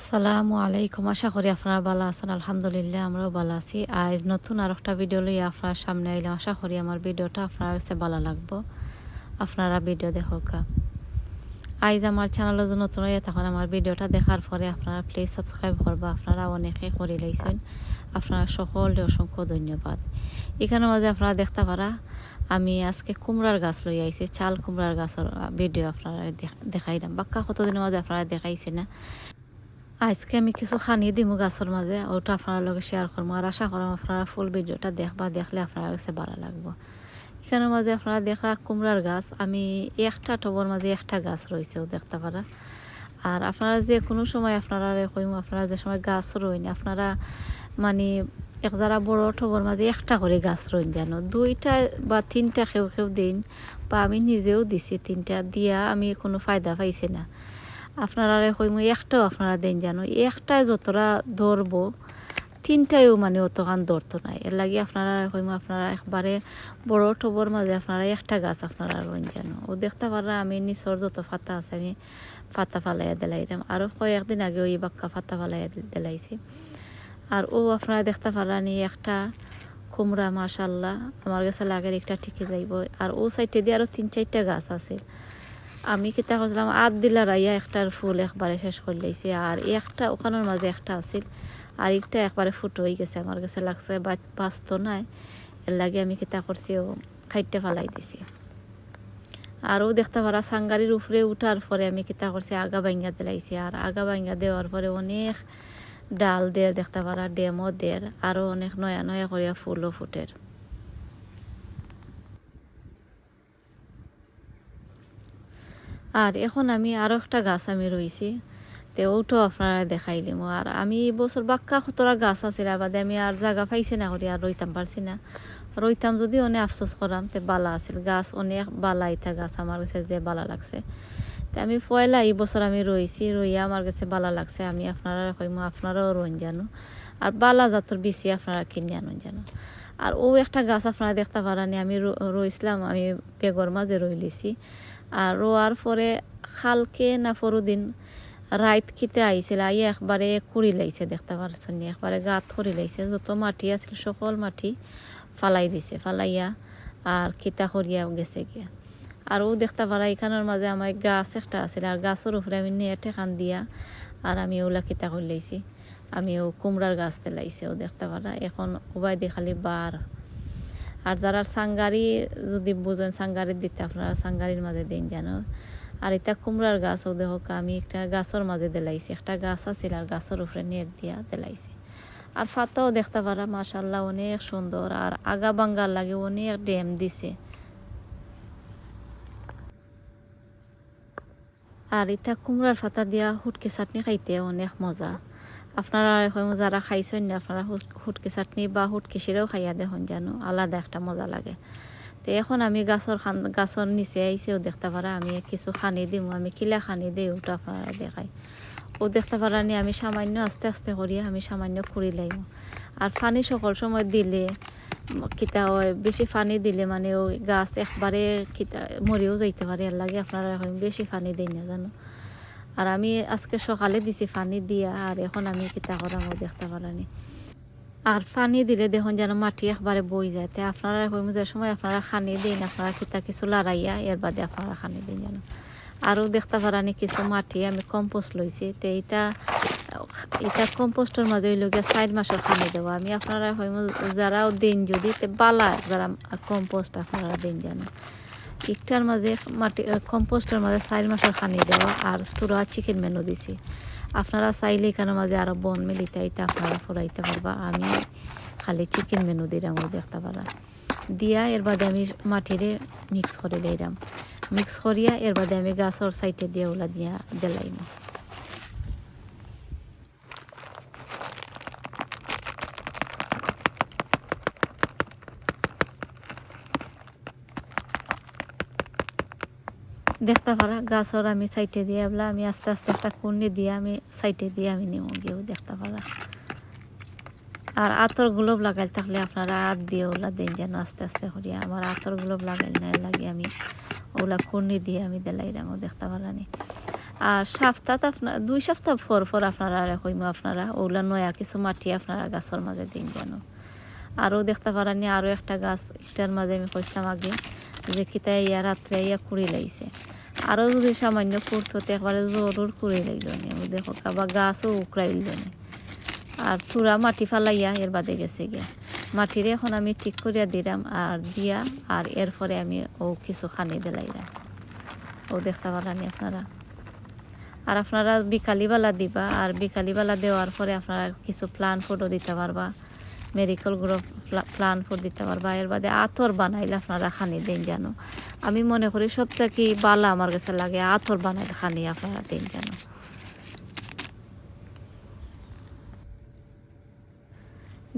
আসসালামু আলাইকুম। আশা করি আপনারা ভালো আছেন। আলহামদুলিল্লাহ আমরাও ভালো আছি। আজ নতুন আর একটা ভিডিও লইয়া আপনার সামনে আইলাম। আশা করি আমার ভিডিওটা আপনার কাছে ভালো লাগবো। আপনারা ভিডিও দেখোকা। আজ আমার চ্যানেলে যদি নতুন হয়ে তখন আমার ভিডিওটা দেখার পরে আপনারা প্লিজ সাবস্ক্রাইব করবা। আপনারা অনেকে করে লাইছেন। আপনারা সকলকে অসংখ্য ধন্যবাদ। এখানের মাঝে আপনারা দেখতে পারা আমি আজকে কুমড়ার গাছ লই আইছি। চাল কুমড়ার গাছের ভিডিও আপনারা দেখাইলাম। বাক্কা কতদিনের মাঝে আপনারা দেখাইছে না। আজকে আমি কিছু খানি দিমু গাছের মাঝে, ওটা আপনার লগে শেয়ার করবো। আর আশা করলাম আপনারা ফুল ভিডিওটা দেখলে আপনার কাছে ভালো লাগবো। এখানের মাঝে আপনারা দেখা কুমড়ার গাছ, আমি একটা টবর মাঝে একটা গাছ রয়েছেও দেখতে পারা। আর আপনারা যে কোনো সময় আপনারা কইম, আপনারা যে সময় গাছ রইন আপনারা মানে এক যারা বড় টবর মাঝে একটা করে গাছ রইন, যেন দুইটা বা তিনটা কেউ দিন, বা আমি নিজেও দিছি তিনটা দিয়া আমি কোনো ফায়দা পাইছি না। আপনারা কইমু একটাও আপনারা দেন জানো, একটাই যতটা ধরবো তিনটাইও মানে অতখান ধরতো নাই। এর লাগে আপনারা কইমু আপনারা একবারে বড় টবর মাঝে আপনারা একটা গাছ আপনারা রইন জানো। ও দেখতে পারা আমি নিচর যত পাতা আছে আমি পাতা ফালাইয়া দিলাইলাম। আরও কয়েকদিন আগে ওই বাক্কা পাতা ফালাইয়া দিলাইছি। আর ও আপনারা দেখতে পারানি একটা কুমড়া মাশাল্লাহ আমার কাছে লাগের একটা ঠিকই যাইব। আর ও সাইডে দিয়ে আরও 3-4টা গাছ আছে। আমি কিতা করছিলাম আধ দিলা রাইয়া একটার ফুল একবারে শেষ করে লাইছি। আর একটা ওখানের মাঝে একটা আছিল, আর একটা একবারে ফুটো হয়ে গেছে। আমার কাছে লাগছে বাঁচতো নাই, এর লাগে আমি কিতা করছি ও খাইটে ফালাই দিছি। আরও দেখতে পারা সাঙ্গারির উপরে উঠার পরে আমি কিতা করছি আগা ভাঙ্গা দিলাইছি। আর আগা ভাঙ্গা দেওয়ার পরে অনেক ডাল দের দেখতে পারা, ডেমও দের, আরও অনেক নয়া নয়া করিয়া ফুলও ফুটের। আর এখন আমি আরও একটা গাছ আমি রয়েছি, তো ওটাও আপনারা দেখাইলিম। আর আমি বছর বাক্কা কতটা গাছ আছে, আর বাদে আমি আর জায়গা পাইছি না করি আর রইতাম পারছি না। রইতাম যদি অনেক আফসোস করাম, তে বালা আছিল গাছ, অনেক বালা ইতা গাছ আমার কাছে যে বালা লাগছে। তো আমি পয়লা এই বছর আমি রইয়া আমার কাছে বালা লাগছে। আমি আপনারা কইমু আপনারাও রইন জানো, আর বালা জাতর বেশি আপনারা কিনে আনুন জানো। আর ও একটা গাছ আপনারা দেখতে পারানি আমি রইছিলাম, আমি বেগর মাঝে রইলিছি। আর রোয়ার পরে খালকে না পরদিন রাইত খিতে আইছিল, আই একবারে কুড়ি লাইছে দেখতে পারছেন, একবারে গাত করি লাইছে। যত মাটি আছিল সকল মাটি ফালাই দিছে, ফালাইয়া আর খিতা করিয়া গেছে গিয়া। আর ও দেখতে পারা এখানের মাঝে আমার গাছ একটা আছিল, আর গাছের উপরে আমি নেট এখান দিয়া আর আমি ওলা খিতা করে লাইছি। আমি ও কুমড়ার গাছ দিলাইছে ও দেখতে পারা। এখন ওবাই দিয়ে খালি বার। আর যারা সাঙ্গারি যদি বুঝেন সাঙ্গারির দিতে আপনারা সাঙ্গারির মাঝে দিন জানো। আর এটা কুমড়ার গাছ ও দেখো আমি একটা গাছের মাঝে দিলাইছি, একটা গাছ আছিল আর গাছের উপরে নেট দিয়া দিলাইছি। আর পাতাও দেখতে পারা মাশাল্লাহ অনেক সুন্দর, আর আগা বাঙ্গার লাগে অনেক ড্যাম দিছে। আর এটা কুমড়ার পাতা দিয়া হুটকি চাটনি খাইতে অনেক মজা। আপনারা যারা খাইছেন না আপনারা হুটকি চাটনি বা হুটকি শিরেও খাইয়া দেখুন জানো, আলাদা একটা মজা লাগে। তো এখন আমি গাছর নিচে আইসেও দেখতে পারা আমি কিছু খানি দিম, আমি কিলা খানি দিই ওটা আপনারা দেখাই। ও দেখতে পারা নি আমি সামান্য আস্তে আস্তে করিয়া আমি সামান্য খুঁড়ি লাইম। আর পানি সকল সময় দিলে কিতা হয়, বেশি পানি দিলে মানে ওই গাছ একবারে কিতা মরেও যাইতে পারে। এর লাগে আপনারা বেশি পানি দিই না জানো। আর আমি আজকে সকালে দিছি পানি দিয়া, আর এখন আমি কিতা করাম দেখতে পারানি। আর পানি দিলে দেখুন যেন মাটি একবারে বই যায়। তাই আপনারা যে সময় আপনারা খানি দিন আপনারা কিতা কিছু লড়াইয়া এর বাদে আপনারা খানি দিন যেন। আরও দেখতে পারানি কিছু মাটি আমি কম্পোস্ট লইছি। তো এটা কম্পোস্টের মাঝে ওই লোকের 4 মাসের খানি দেওয়া। আমি আপনারা যারাও দিন যদি বালা যারা কম্পোস্ট আপনারা দিন যেন। একটার মাঝে মাটি কম্পোস্টের মাঝে 4 মাসের খানি দেওয়া, আর তোরা চিকেন মেনু দিছি। আপনারা চাইলে এখানের মাঝে আরও বন মিলিতে এটা আপনারা ফুরাইতে পারবা। আমি খালি চিকেন মেনু দিলাম দেখতে পারা দিয়া, এর বাদে আমি মাটিরে মিক্স করে দিলাম। মিক্স করিয়া এর বাদে আমি গাছের সাইডে দিয়ে ওলা দিয়া দিলাইম। দেখতে পারা গাছর আমি সাইডে দিয়ে বলা আমি আস্তে আস্তে একটা কুন্ডি দিয়ে আমি সাইডে দিয়ে আমি নিব গিয়েও দেখতে পারা। আর আতর গ্লোভ লাগাইল থাকলে আপনারা হাত দিয়ে ওলা দেন যেন আস্তে আস্তে করিয়া। আমার আতর গ্লোভ লাগাইল না, লাগে আমি ওলা কুন্ডি দিয়ে আমি দিলাইলাম দেখতে পারানি। আর সপ্তাহ আপনার 2 সপ্তাহ পর আপনারা কইমু আপনারা ওগুলা নয়া কিছু মাটি আপনারা গাছের মাঝে দিন যেন। আরও দেখতে পারানি আরও একটা গাছ একটার মাঝে আমি কইছিলাম আগে যে কিতা ইয়া রাত্রে ইয়া কুড়ি লাইছে, আরও যদি সামান্য কুড়তে একবারে জরুর কুড়ি লাইল নি দেখো আবার গাছও উকড়াইল নি। আর পুরা মাটি ফালাইয়া এর বাদে গেছে গিয়া মাটিরে এখন আমি ঠিক করিয়া দিলাম আর দিয়া আর এরপরে আমি ও কিছু খানি দিলাইলাম, ও দেখতে পারানি আপনারা। আর আপনারা বিকালিবেলা দিবা, আর বিকালিবেলা দেওয়ার পরে আপনারা কিছু প্লান ফুডও দিতে পারবা, মেডিকেল গ্রুপ প্লান ফুড দিতে পারবা। এর বাদে আতর বানাইলে আপনারা খানি দেন জানো। আমি মনে করি সবথেকে বালা আমার কাছে লাগে আতর বানাইলে খানি আপনারা দেন জানো।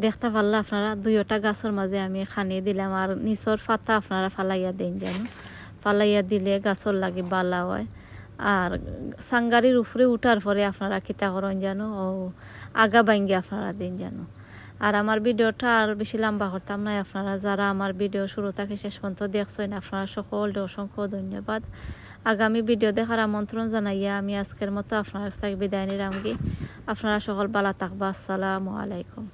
দেখতে পারলে আপনারা 2টা গাছের মাঝে আমি খানি দিলাম, আর নিচর পাতা আপনারা ফালাইয়া দেন জানো। ফালাইয়া দিলে গাছর লাগে বালা হয়। আর সাঙ্গারির উপরে উঠার পরে আপনারা কিতা করেন জানো, ও আগা ভাঙ্গি আপনারা দিন জানো। আর আমার ভিডিওটা আর বেশি লম্বা করতাম না, আপনারা যারা আমার ভিডিও শুরু থেকে শেষ পর্যন্ত দেখছেন আপনারা সকলকে অসংখ্য ধন্যবাদ। আগামী ভিডিও দেখার আমন্ত্রণ জানাইয়া আমি আজকের মতো আপনার কাছ থেকে বিদায় নিলাম। আপনারা সকল ভালো থাকবা। আসসালামু আলাইকুম।